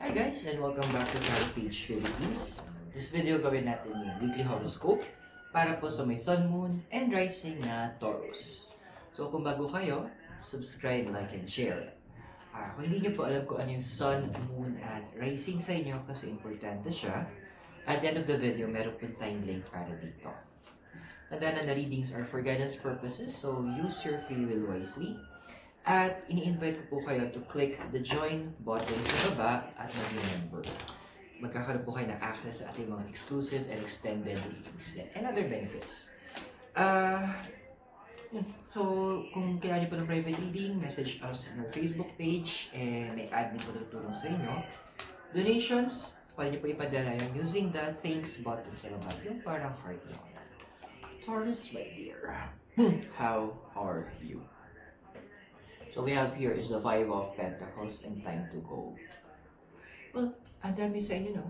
Hi guys, and welcome back to Tarot Page Philippines. This video gawin natin yung weekly horoscope para po sa may Sun, Moon, and Rising na Taurus. So kung bago kayo, subscribe, like, and share. Kung hindi nyo po alam kung ano yung Sun, Moon, at Rising sa inyo kasi importante siya, at the end of the video, meron po tayong link para dito. Tandaan na readings are for guidance purposes, so use your free will wisely. At ini-invite ko po kayo to click the join button sa baba at mag-remember. Magkakaroon po kayo ng access sa ating mga exclusive and extended readings and other benefits. So, kung kailangan niyo po ng private reading, message us on our Facebook page and may admin po tutulong sa inyo. Donations, pwede niyo po ipadala yun using the thanks button sa baba, yung parang heart yun. Taurus, my dear, how are you? So we have here is the Five of Pentacles and time to go. Well, ang dami sa inyo, no?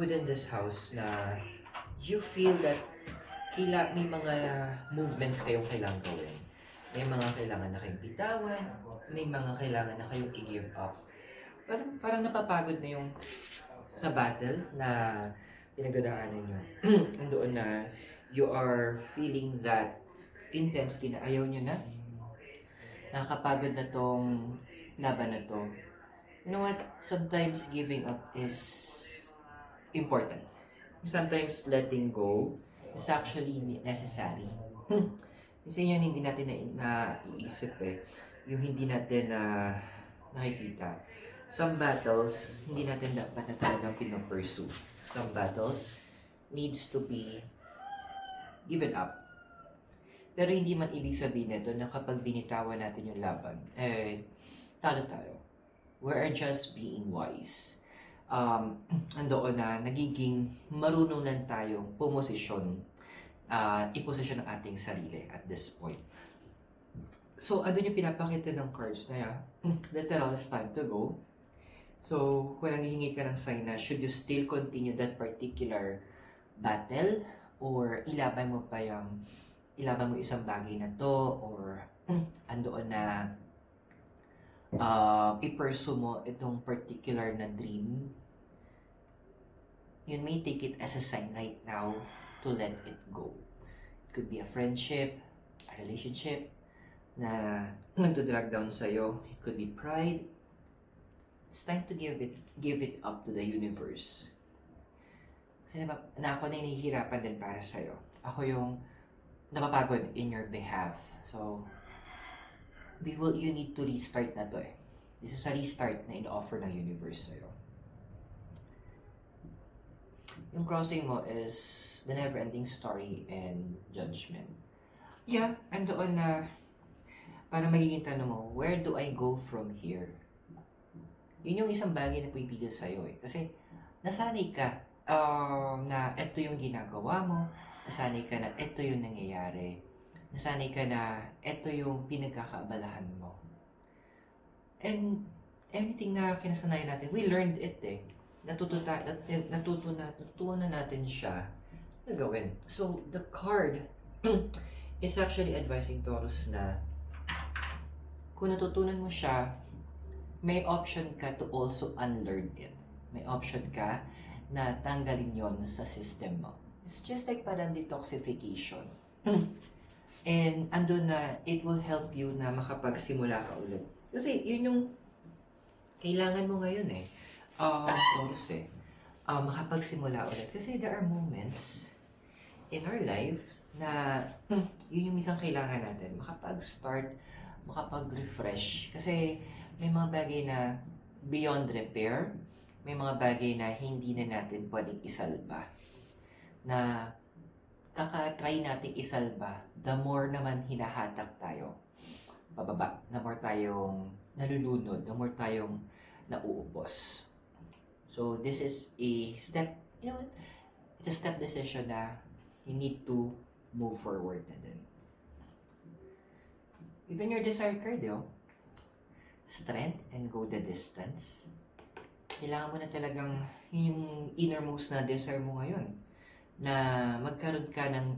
Within this house na you feel that may mga movements kayong kailangan gawin. May mga kailangan na kayong bitawan, may mga kailangan na kayong i-give up. Parang napapagod na yung sa battle na pinagdadaanan nyo. Doon na you are feeling that intensity na ayaw nyo na. Nakakapagod na tong laban na to. You know what? Sometimes giving up is important. Sometimes letting go is actually necessary. Kasi yun hindi natin naiisip yung hindi natin nakikita. Some battles, hindi natin dapat na talagang pinapursue. Some battles needs to be given up. Pero hindi man ibig sabihin nito na kapag binitawan natin yung laban, talo tayo. We are just being wise. Andoon na nagiging marunong lang tayong pumosisyon, iposisyon ng ating sarili at this point. So, ano yung pinapakita ng cards na yan? Literal, it's time to go. So, kung nanghihingi ka ng sign na should you still continue that particular battle or ilaban mo isang bagay na to or andoon na i-pursue mo itong particular na dream, you may take it as a sign right now to let it go. It could be a friendship, a relationship na nagdo-drag down sa'yo. It could be pride. It's time to give it up to the universe. Kasi na ako na hinihirapan din para sa'yo. Ako yung napapagod in your behalf. So, you need to restart na to This is a restart na in-offer ng universe sa'yo. Yung crossing mo is the never-ending story and judgment. Yeah, andoon na para magiging tanong mo, where do I go from here? Yun yung isang bagay na pipigil sa'yo Kasi nasanay ka na ito yung ginagawa mo, nasanay ka na ito yung nangyayari. Nasanay ka na ito yung pinagkakaabalahan mo. And everything na kinasanayan natin, we learned it natutunan na natin siya na gawin. So, the card is actually advising Taurus na kung natutunan mo siya, may option ka to also unlearn it. May option ka na tanggalin yon sa system mo. It's just like parang detoxification. And andun na, it will help you na makapagsimula ka ulit. Kasi yun yung kailangan mo ngayon Taurus makapagsimula ulit. Kasi there are moments in our life na yun yung isang kailangan natin. Makapag-start, makapag-refresh. Kasi may mga bagay na beyond repair, may mga bagay na hindi na natin pwedeng isalba. Na kaka-try natin isalba, the more naman hinahatak tayo pababa, the more tayong nalulunod, the more tayong nauubos. So this is a step, it's a step decision na you need to move forward na din. Even your desire card, strength and go the distance. Kailangan mo na talagang yung innermost na desire mo ngayon na magkaroon ka ng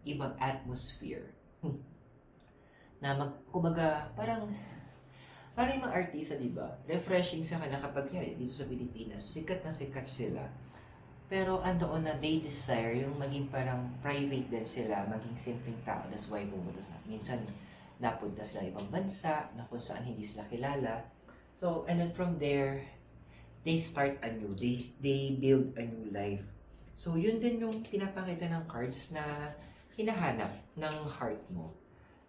ibang atmosphere. Na kumbaga, parang Para yung mga artista, di ba? Refreshing sa kanila kapag dito sa Pilipinas, sikat na sikat sila. Pero andoon na they desire yung maging parang private din sila, maging simpleng tao. That's why pumunta sila. Minsan, napunta sila ibang bansa, na kung saan hindi sila kilala. So, and then from there, they start anew. They build a new life. So, yun din yung pinapakita ng cards na hinahanap ng heart mo.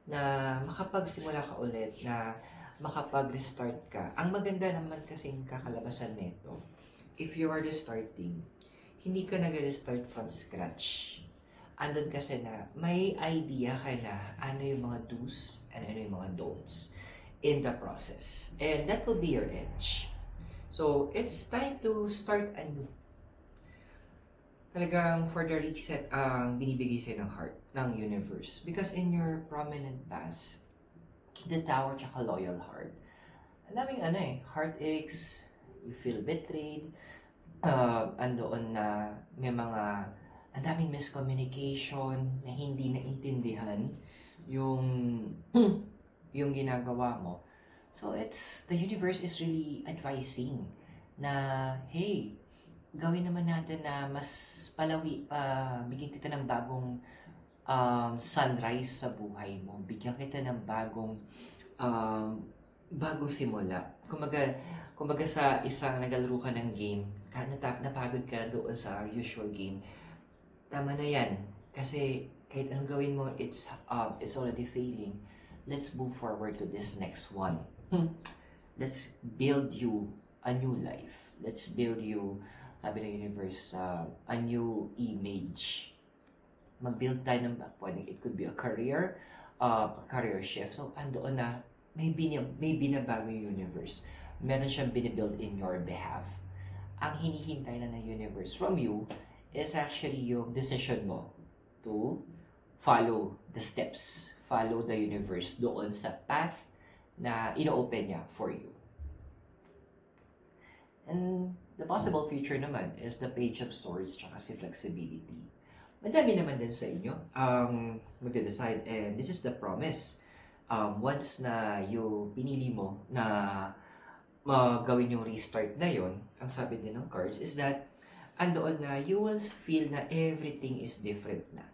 Na makapagsimula ka ulit, na makapag-restart ka. Ang maganda naman kasing kakalabasan nito, if you are restarting, hindi ka nag-restart from scratch. Andun kasi na may idea ka na ano yung mga do's and ano yung mga don'ts in the process. And that will be your edge. So, it's time to start anew. Talagang for the reset ang binibigay sa'yo ng heart, ng universe. Because in your prominent past, the Tower tsaka Loyal Heart, ang daming heartaches, you feel betrayed, andoon na may mga ang daming miscommunication na hindi naintindihan yung yung ginagawa mo. So the universe is really advising na hey, gawin naman natin na mas bigyan kita ng bagong sunrise sa buhay mo. Bigyan kita ng bagong simula. Kumbaga sa isang nagalaro ka ng game, napagod ka doon sa usual game, tama na yan. Kasi kahit anong gawin mo, it's already failing. Let's move forward to this next one. Let's build you a new life. Let's build you, sabi ng universe, a new image. Mag-build tayo ng it could be a career shift. So, andoon na, may binabago yung universe. Meron siyang binibuild in your behalf. Ang hinihintay na ng universe from you is actually yung decision mo to follow the steps, follow the universe doon sa path na ino-open niya for you. And the possible future naman is the Page of Swords tsaka si Flexibility. Madami naman din sa inyo ang magde-decide, and this is the promise. Once na pinili mo na gawin yung restart na yon, ang sabi din ng cards is that andoon na you will feel na everything is different na.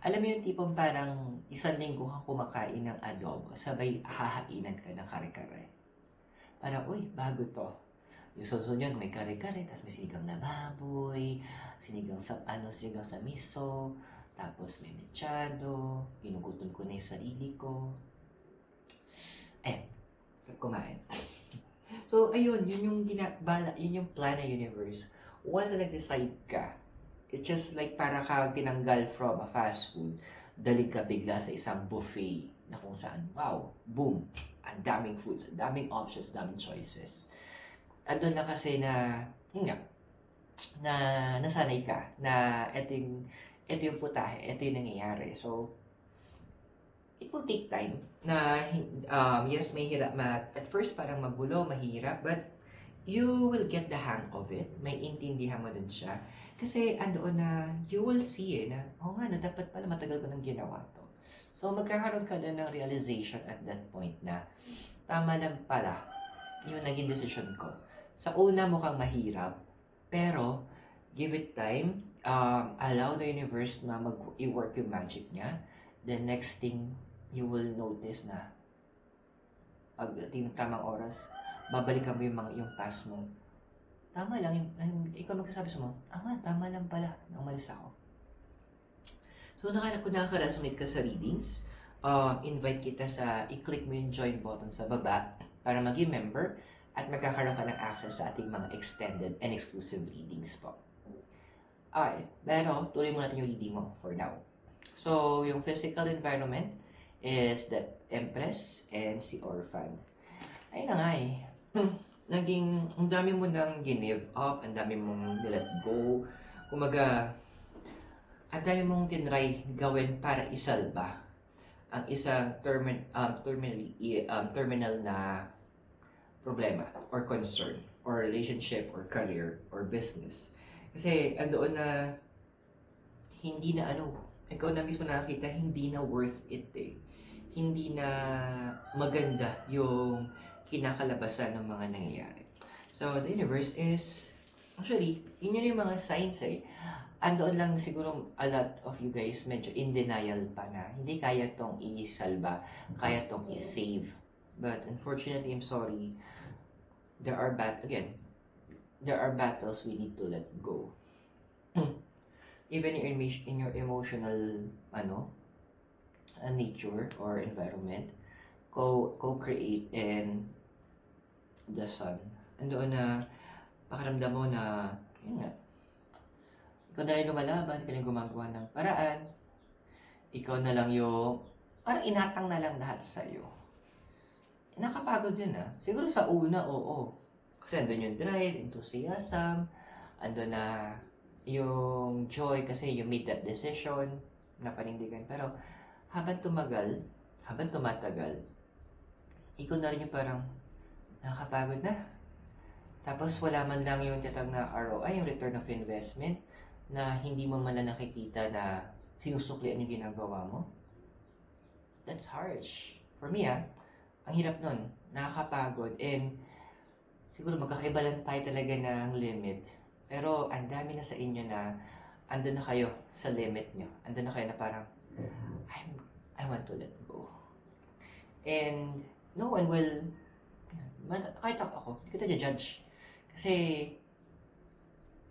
Alam mo yung tipong parang isang linggo kang kumakain ng adobo, sabay hahainan ka ng kare-kare. Parang, uy, bago to. Yung susunod yun, may kare-kare, tapos may sinigang na baboy, sinigang sa miso, tapos may mechado, ginugutom ko na yung sarili ko. Sarap kumain. So, ayun, yun yung plan ng universe. Once na nag-decide ka, it's just like para ka tinanggal from a fast food, dalig ka bigla sa isang buffet na kung saan, wow, boom, ang daming foods, ang daming options, daming choices. Andun lang kasi na, na nasanay ka, na ito yung putahe, ito yung nangyayari. So, it will take time na, yes, may hirap, at first parang magulo, mahirap, but you will get the hang of it. May intindihan mo din siya. Kasi andoon na, you will see na, dapat pala matagal ko nang ginawa to. So, magkakaroon ka din ng realization at that point na, tama lang pala yung naging decision ko. Sa una mukhang mahirap, pero give it time, allow the universe na i-work yung magic niya. The next thing, you will notice na pagdating ng tamang oras, babalikan mo yung past mo. Tama lang, ikaw magsasabi sa mo, tama lang pala, nang umalis ako. So, kung nakaka-resonate ka sa readings, invite kita i-click mo yung join button sa baba para maging member at magkakaroon ka ng access sa ating mga extended and exclusive readings po. Okay, pero tuloy mo natin yung reading mo for now. So, yung physical environment is the Empress and si Orphan. Ayun na nga ang dami mo nang give up, ang dami mong let go. Kumaga, ang dami mong tinry gawin para isalba ang isang terminal na problema or concern or relationship or career or business. Kasi andoon na hindi na ikaw na mismo nakakita, hindi na worth it Hindi na maganda yung kinakalabasan ng mga nangyayari. So, the universe is, actually, yun yung mga signs eh. Andoon lang siguro a lot of you guys medyo in denial pa na hindi kaya tong i-salba, kaya tong i-save. But unfortunately, I'm sorry, there are battles we need to let go. Even in your emotional nature or environment, co-create and the sun. Andoon na pakiramdam mo na yun nga, ikaw na lang lumalaban, ikaw na gumagawa ng paraan, ikaw na lang yung parang inatang na lang lahat sa'yo. Nakapagod yun siguro sa una, oo, kasi andun yung drive, enthusiasm, andun na yung joy kasi you made that decision na panindigan. Pero habang tumatagal, ikaw na rin yung parang nakakapagod na. Tapos wala man lang yung tiyatag na ROI, yung return of investment, na hindi mo man lang nakikita na sinusuklian yung ginagawa mo. That's harsh. For me ang hirap nun. Nakakapagod. And siguro magkakaiba lang tayo talaga ng limit. Pero ang dami na sa inyo na andun na kayo sa limit nyo. Andun na kayo na parang, I want to let go. And no one will, kahit ako, hindi kita judge. Kasi,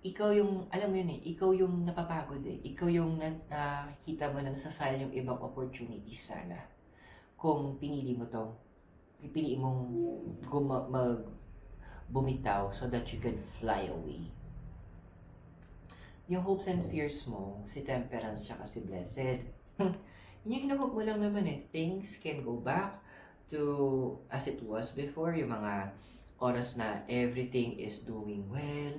ikaw yung, alam mo yun ikaw yung napapagod Ikaw yung nakita mo na nasasayang yung ibang opportunities sana. Kung pipiliin mong bumitaw so that you can fly away. Yung hopes and fears mo, si Temperance tsaka si Blessed, yung hinahope mo lang naman things can go back to as it was before, yung mga oras na everything is doing well,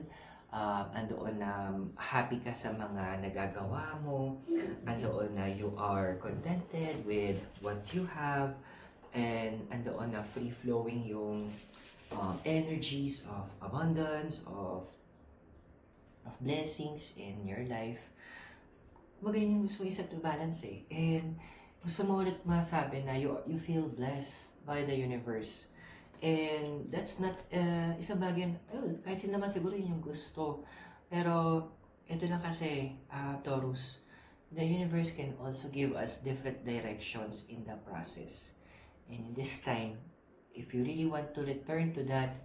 andoon na happy ka sa mga nagagawa mo, andoon na you are contented with what you have, and andoon na free-flowing yung energies of abundance, of blessings in your life. Magaling yung gusto mo isa to balance and gusto mo ulit masabi na you feel blessed by the universe. And that's not isang bagay, kahit sino naman siguro yun yung gusto. Pero ito lang kasi, Taurus, the universe can also give us different directions in the process. And this time, if you really want to return to that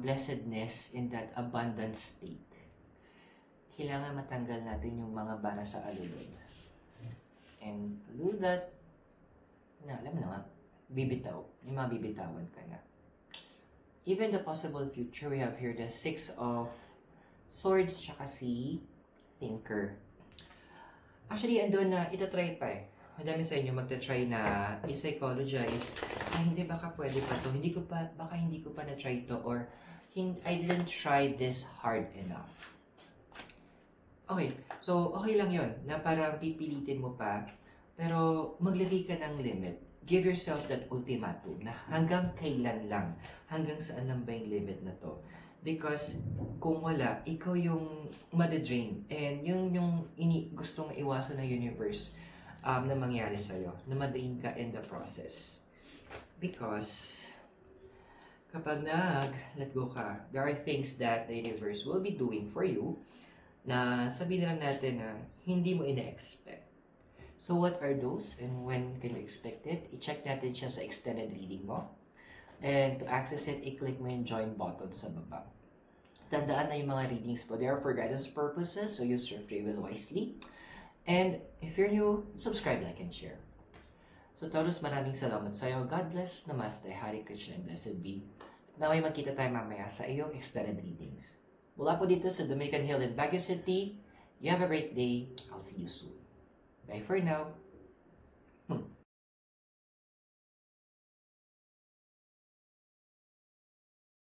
blessedness in that abundant state, kailangan matanggal natin yung mga bara sa alulod. And to do that, alam mo na nga, bibitaw. Yung mga bibitawan ka na. Even the possible future, we have here the Six of Swords tsaka si Thinker. Actually, andun na, itatry pa Madami sa inyo magta-try na i-psychologize. Hindi, baka pwede pa to. Baka hindi ko pa na-try to or I didn't try this hard enough. Okay, so okay lang yon na parang pipilitin mo pa, pero maglagay ka ng limit. Give yourself that ultimatum na hanggang kailan lang, hanggang saan lang ba yung limit na to. Because kung wala, ikaw yung madadrain. And yun yung gustong iwasan ng universe na mangyari sa'yo, na madain ka in the process. Because kapag let go ka, there are things that the universe will be doing for you na sabihin lang natin na hindi mo ina-expect. So what are those and when can you expect it? I-check natin siya sa extended reading mo. And to access it, i-click mo yung join button sa baba. Tandaan na yung mga readings po, they are for guidance purposes, so use your free will wisely. And if you're new, subscribe, like, and share. So Taurus, maraming salamat sa iyo. God bless, Namaste, Hare Krishna, and blessed be. Na may magkita tayo mamaya sa iyong extended readings. Mula po dito sa Dominican Hill in Baguio City, you have a great day. I'll see you soon. Bye for now.